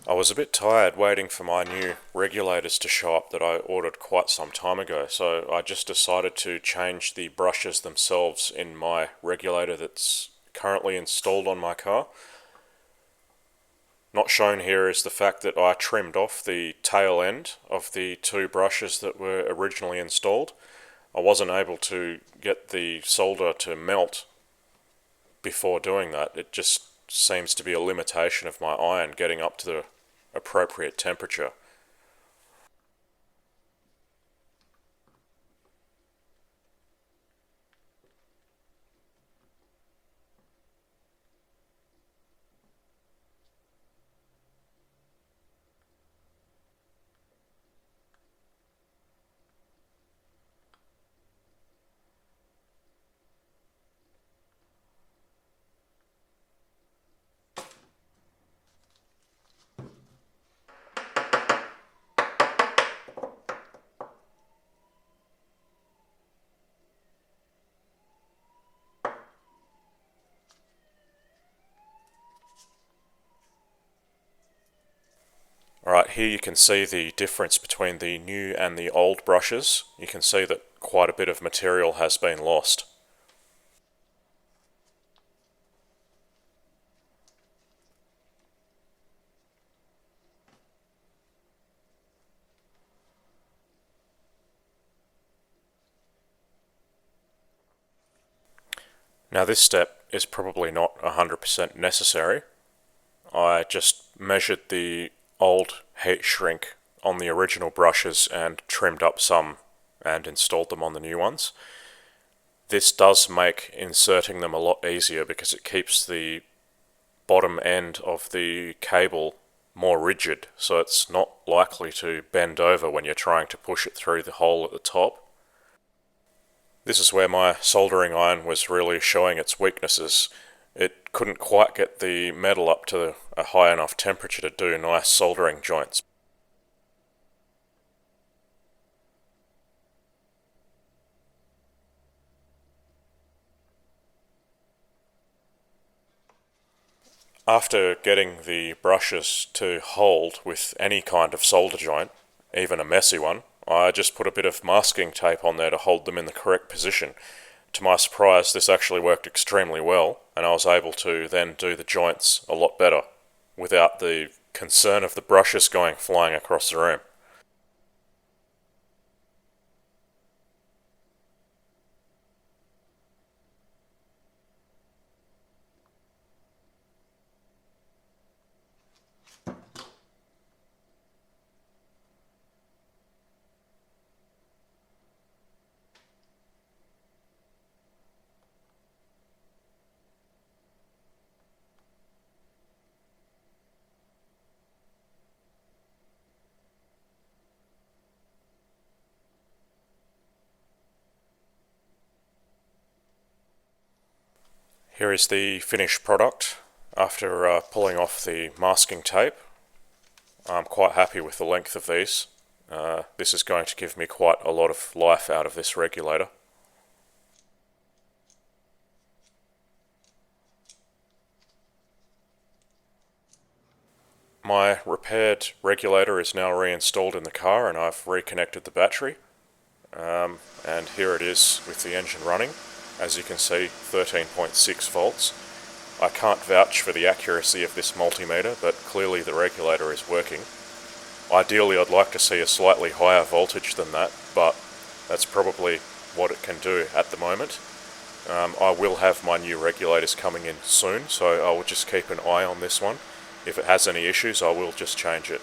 I was a bit tired waiting for my new regulators to show up that I ordered quite some time ago, so I just decided to change the brushes themselves in my regulator that's currently installed on my car. Not shown here is the fact that I trimmed off the tail end of the two brushes that were originally installed. I wasn't able to get the solder to melt before doing that. It just seems to be a limitation of my iron getting up to the appropriate temperature. Alright, here you can see the difference between the new and the old brushes. You can see that quite a bit of material has been lost. Now this step is probably not 100% necessary. I just measured the old heat shrink on the original brushes and trimmed up some and installed them on the new ones. This does make inserting them a lot easier because it keeps the bottom end of the cable more rigid, so it's not likely to bend over when you're trying to push it through the hole at the top. This is where my soldering iron was really showing its weaknesses. It couldn't quite get the metal up to a high enough temperature to do nice soldering joints. After getting the brushes to hold with any kind of solder joint, even a messy one, I just put a bit of masking tape on there to hold them in the correct position. To my surprise, this actually worked extremely well, and I was able to then do the joints a lot better without the concern of the brushes going flying across the room. Here is the finished product after pulling off the masking tape. I'm quite happy with the length of these. This is going to give me quite a lot of life out of this regulator. My repaired regulator is now reinstalled in the car and I've reconnected the battery. And here it is with the engine running. As you can see, 13.6 volts. I can't vouch for the accuracy of this multimeter, but clearly the regulator is working. Ideally, I'd like to see a slightly higher voltage than that, but that's probably what it can do at the moment. I will have my new regulators coming in soon, so I will just keep an eye on this one. If it has any issues, I will just change it.